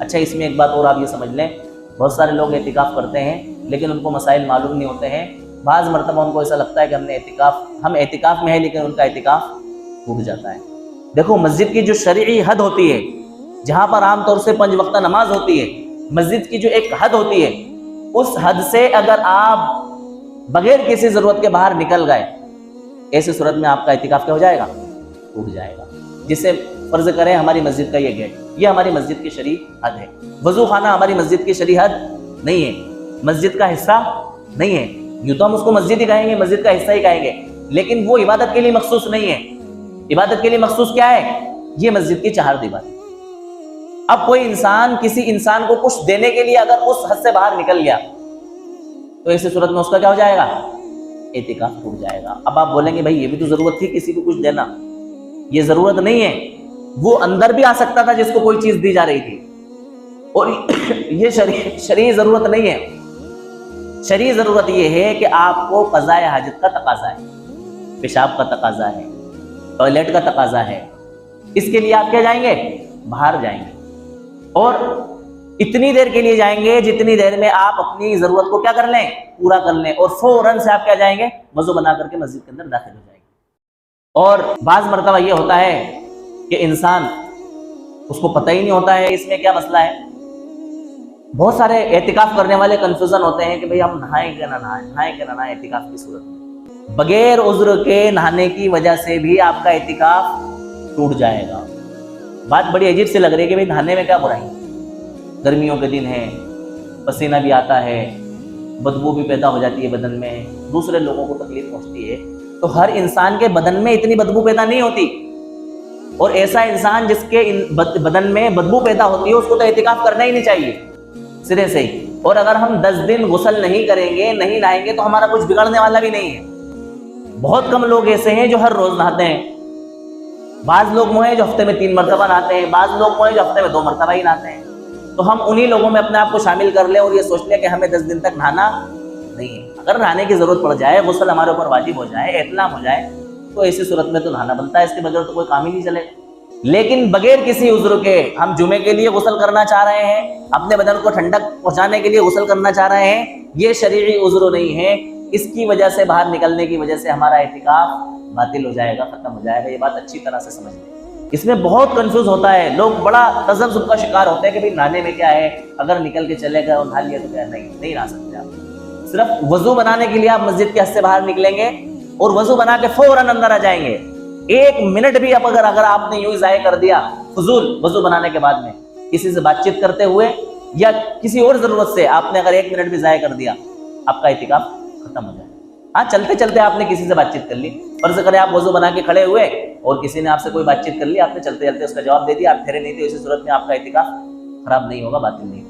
اچھا اس میں ایک بات اور آپ یہ سمجھ لیں، بہت سارے لوگ اعتکاف کرتے ہیں لیکن ان کو مسائل معلوم نہیں ہوتے ہیں، بعض مرتبہ ان کو ایسا لگتا ہے کہ ہم اعتکاف میں ہیں لیکن ان کا اعتکاف ٹوٹ جاتا ہے۔ دیکھو مسجد کی جو شرعی حد ہوتی ہے، جہاں پر عام طور سے 5 وقتہ نماز ہوتی ہے، مسجد کی جو ایک حد ہوتی ہے، اس حد سے اگر آپ بغیر کسی ضرورت کے باہر نکل گئے، ایسی صورت میں آپ کا اعتکاف کیا ہو جائے گا؟ ٹوٹ جائے گا۔ جسے فرض کریں ہماری مسجد کا یہ گیٹ، یہ ہماری مسجد کی شرعی حد ہے، وضو خانہ ہماری مسجد کی شرعی حد نہیں ہے، مسجد کا حصہ نہیں ہے، یوں تو ہم اس کو مسجد ہی کہیں گے، مسجد کا حصہ ہی کہیں گے، لیکن وہ عبادت کے لیے مخصوص نہیں ہے۔ عبادت کے لیے مخصوص کیا ہے؟ یہ مسجد کی چہار دیوار۔ اب کوئی انسان کسی انسان کو کچھ دینے کے لیے اگر اس حد سے باہر نکل گیا تو ایسی صورت میں اس کا کیا ہو جائے گا؟ اعتکاف ٹوٹ جائے گا۔ اب آپ بولیں گے بھائی یہ بھی تو ضرورت تھی کسی کو کچھ دینا، یہ ضرورت نہیں ہے، وہ اندر بھی آ سکتا تھا جس کو کوئی چیز دی جا رہی تھی، اور یہ شرعی ضرورت نہیں ہے۔ شرعی ضرورت یہ ہے کہ آپ کو قضاء حاجت کا تقاضا ہے، پیشاب کا تقاضا ہے، ٹوائلٹ کا تقاضا ہے، اس کے لیے آپ کیا جائیں گے؟ باہر جائیں گے، اور اتنی دیر کے لیے جائیں گے جتنی دیر میں آپ اپنی ضرورت کو کیا کر لیں؟ پورا کر لیں، اور فوراً سے آپ کیا جائیں گے؟ وضو بنا کر کے مسجد کے اندر داخل ہو جائیں گے۔ اور بعض مرتبہ یہ ہوتا ہے کہ انسان اس کو پتہ ہی نہیں ہوتا ہے اس میں کیا مسئلہ ہے۔ بہت سارے اعتکاف کرنے والے کنفیوژن ہوتے ہیں کہ بھئی ہم نہائیں کہ نہ نہائیں، نہائیں کہ نہ نہائیں اعتکاف کی صورت میں۔ بغیر عذر کے نہانے کی وجہ سے بھی آپ کا اعتکاف ٹوٹ جائے گا۔ بات بڑی عجیب سے لگ رہی ہے کہ بھئی نہانے میں کیا برائی ہے؟ گرمیوں کے دن ہیں، پسینہ بھی آتا ہے، بدبو بھی پیدا ہو جاتی ہے بدن میں، دوسرے لوگوں کو تکلیف پہنچتی ہے، تو ہر انسان کے بدن میں اتنی بدبو پیدا نہیں ہوتی، اور ایسا انسان جس کے بدن میں بدبو پیدا ہوتی ہے اس کو تو اعتکاف کرنا ہی نہیں چاہیے سرے سے ہی۔ اور اگر ہم 10 دن غسل نہیں کریں گے، نہیں نہائیں گے، تو ہمارا کچھ بگڑنے والا بھی نہیں ہے۔ بہت کم لوگ ایسے ہیں جو ہر روز نہاتے ہیں، بعض لوگ وہ ہیں جو ہفتے میں 3 مرتبہ نہاتے ہیں، بعض لوگ وہ ہیں جو ہفتے میں 2 مرتبہ ہی نہاتے ہیں۔ تو ہم انہی لوگوں میں اپنے آپ کو شامل کر لیں اور یہ سوچ لیں کہ ہمیں 10 دن تک نہانا نہیں ہے۔ اگر نہانے کی ضرورت پڑ جائے، غسل ہمارے اوپر واجب ہو جائے، احتلام ہو جائے، تو ایسی صورت میں تو نہانا بنتا ہے، اس کے بغیر تو کوئی کام ہی نہیں چلے گا۔ لیکن بغیر کسی عذر کے ہم جمعے کے لیے غسل کرنا چاہ رہے ہیں، اپنے بدن کو ٹھنڈک پہنچانے کے لیے غسل کرنا چاہ رہے ہیں، یہ شرعی عذر نہیں ہے، اس کی وجہ سے باہر نکلنے کی وجہ سے ہمارا اعتکاف باطل ہو جائے گا، ختم ہو جائے گا۔ یہ بات اچھی طرح سے سمجھ لیں۔ اس میں بہت کنفیوز ہوتا ہے، لوگ بڑا تذبذب کا شکار ہوتے ہیں کہ بھئی نہانے میں کیا ہے، اگر نکل کے چلے گئے اور نہا لیا تو کیا؟ نہیں نہا سکتے آپ۔ صرف وضو بنانے کے لیے آپ مسجد کے حد سے باہر نکلیں گے اور وضو بنا کے فوراً اندر آ جائیں گے۔ 1 منٹ بھی اگر آپ نے یوں ضائع کر دیا فضول وضو بنانے کے بعد میں، کسی سے بات چیت کرتے ہوئے یا کسی اور ضرورت سے آپ نے اگر 1 منٹ بھی ضائع کر دیا، آپ کا اعتکاف ختم ہو جائے۔ ہاں چلتے چلتے آپ نے کسی سے بات چیت کر لی، فرض کریں آپ وضو بنا کے کھڑے ہوئے اور کسی نے آپ سے کوئی بات چیت کر لی، آپ نے چلتے چلتے اس کا جواب دے دیا، آپ ٹھہرے نہیں تھے، اسی صورت میں آپ کا اعتکاف خراب نہیں ہوگا، باطل نہیں ہوگا۔